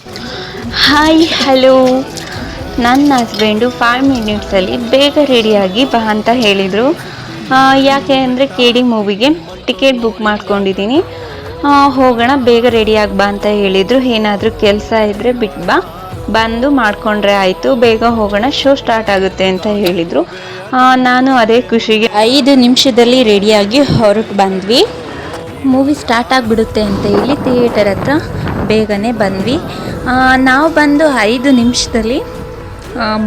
Hi hello. ನನ್ನ husband 5 ಮಿನಿಟ್ಸಲ್ಲಿ ಬೇಗ ರೆಡಿಯಾಗಿ ಬಾ ಅಂತ ಹೇಳಿದರು. ಯಾಕೆ ಅಂದರೆ ಕೆ ಡಿ ಮೂವಿಗೆ ಟಿಕೆಟ್ ಬುಕ್ ಮಾಡ್ಕೊಂಡಿದ್ದೀನಿ. ಹೋಗೋಣ ಬೇಗ ರೆಡಿಯಾಗಿ ಬಾ ಅಂತ ಹೇಳಿದರು. ಏನಾದರೂ ಕೆಲಸ ಇದ್ದರೆ ಬಿಟ್ಟು ಬಾ, ಬಂದು ಮಾಡಿಕೊಂಡ್ರೆ ಆಯಿತು, ಬೇಗ ಹೋಗೋಣ, ಶೋ ಸ್ಟಾರ್ಟ್ ಆಗುತ್ತೆ ಅಂತ ಹೇಳಿದರು. ನಾನು ಅದೇ ಖುಷಿಗೆ 5 ನಿಮಿಷದಲ್ಲಿ ರೆಡಿಯಾಗಿ ಹೊರಟು ಬಂದ್ವಿ. ಮೂವಿ ಸ್ಟಾರ್ಟ್ ಆಗಿಬಿಡುತ್ತೆ ಅಂತ ಹೇಳಿ ಥಿಯೇಟರ್ ಹತ್ರ ಬೇಗನೆ ಬಂದ್ವಿ. ನಾವು ಬಂದು 5 ನಿಮಿಷದಲ್ಲಿ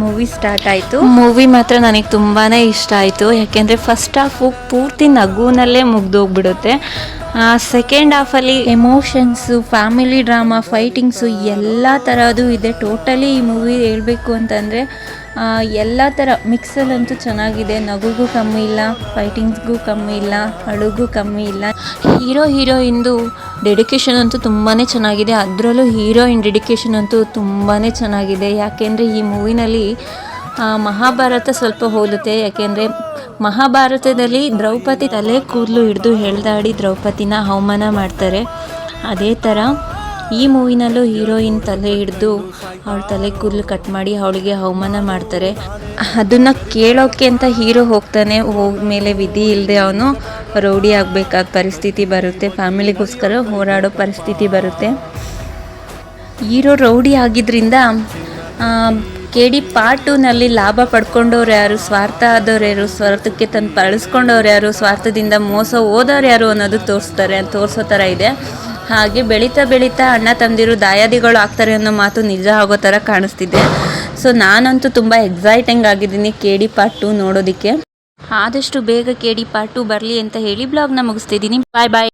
ಮೂವಿ ಸ್ಟಾರ್ಟ್ ಆಯಿತು. ಮೂವಿ ಮಾತ್ರ ನನಗೆ ತುಂಬಾ ಇಷ್ಟ ಆಯಿತು. ಯಾಕೆಂದರೆ ಫಸ್ಟ್ ಹಾಫು ಪೂರ್ತಿ ನಗುನಲ್ಲೇ ಮುಗ್ದೋಗ್ಬಿಡುತ್ತೆ. Second ಹಾಫಲ್ಲಿ emotions, family drama, fightings ಎಲ್ಲ ಥರದ್ದು ಇದೆ. ಟೋಟಲಿ ಈ ಮೂವಿ ಹೇಳಬೇಕು ಅಂತಂದರೆ ಎಲ್ಲ ಥರ ಮಿಕ್ಸಲ್ಲಂತೂ ಚೆನ್ನಾಗಿದೆ. ನಗುಗೂ ಕಮ್ಮಿ ಇಲ್ಲ, ಫೈಟಿಂಗ್ಸ್ಗೂ ಕಮ್ಮಿ ಇಲ್ಲ, ಅಳುಗೂ ಕಮ್ಮಿ ಇಲ್ಲ. ಹೀರೋಯಿನ್ದು ಡೆಡಿಕೇಶನ್ ಅಂತೂ ತುಂಬಾ ಚೆನ್ನಾಗಿದೆ. ಅದರಲ್ಲೂ ಹೀರೋಯಿನ್ ಡೆಡಿಕೇಶನ್ ಅಂತೂ ತುಂಬಾ ಚೆನ್ನಾಗಿದೆ. ಯಾಕೆಂದರೆ ಈ ಮೂವಿನಲ್ಲಿ ಮಹಾಭಾರತ ಸ್ವಲ್ಪ ಹೋಲುತ್ತೆ. ಯಾಕೆಂದರೆ ಮಹಾಭಾರತದಲ್ಲಿ ದ್ರೌಪದಿ ತಲೆ ಕೂದಲು ಹಿಡಿದು ಎಳೆದಾಡಿ ದ್ರೌಪದಿನ ಅವಮಾನ ಮಾಡ್ತಾರೆ. ಅದೇ ಥರ ಈ ಮೂವಿನಲ್ಲೂ ಹೀರೋಯಿನ್ ತಲೆ ಹಿಡಿದು ಅವಳ ತಲೆ ಕೂದಲು ಕಟ್ ಮಾಡಿ ಅವಳಿಗೆ ಅವಮಾನ ಮಾಡ್ತಾರೆ. ಅದನ್ನು ಕೇಳೋಕ್ಕೆ ಅಂತ ಹೀರೋ ಹೋಗ್ತಾನೆ. ಹೋದ್ಮೇಲೆ ವಿಧಿ ಇಲ್ಲದೆ ಅವನು ರೌಡಿ ಆಗಬೇಕಾದ ಪರಿಸ್ಥಿತಿ ಬರುತ್ತೆ. ಫ್ಯಾಮಿಲಿಗೋಸ್ಕರ ಹೋರಾಡೋ ಪರಿಸ್ಥಿತಿ ಬರುತ್ತೆ. ಹೀರೋ ರೌಡಿ ಆಗಿದ್ದರಿಂದ KD ಪಾರ್ಟ್ 2ನಲ್ಲಿ ಲಾಭ ಪಡ್ಕೊಂಡವ್ರು ಯಾರು, ಸ್ವಾರ್ಥ ಆದವ್ರು ಯಾರು, ಸ್ವಾರ್ಥಕ್ಕೆ ತಂದು ಬಳಸ್ಕೊಂಡವ್ರು ಯಾರು, ಸ್ವಾರ್ಥದಿಂದ ಮೋಸ ಹೋದವ್ರು ಯಾರು ಅನ್ನೋದು ತೋರಿಸೋ ಥರ ಇದೆ. ಹಾಗೆ ಬೆಳೀತಾ ಅಣ್ಣ ತಮ್ಮದಿರು ದಾಯಾದಿಗಳು ಆಗ್ತಾರೆ ಅನ್ನೋ ಮಾತು ನಿಜ ಆಗೋ ಥರ ಕಾಣಿಸ್ತಿದೆ. ಸೊ ನಾನಂತೂ ತುಂಬ ಎಕ್ಸೈಟಿಂಗ್ ಆಗಿದ್ದೀನಿ KD ಪಾರ್ಟ್ 2 ನೋಡೋದಕ್ಕೆ. ಆದಷ್ಟು ಬೇಗ KD ಪಾರ್ಟ್ 2 ಬರಲಿ ಅಂತ ಹೇಳಿ ಬ್ಲಾಗ್ನ ಮುಗಿಸ್ತಿದ್ದೀನಿ. ಬಾಯ್ ಬಾಯ್.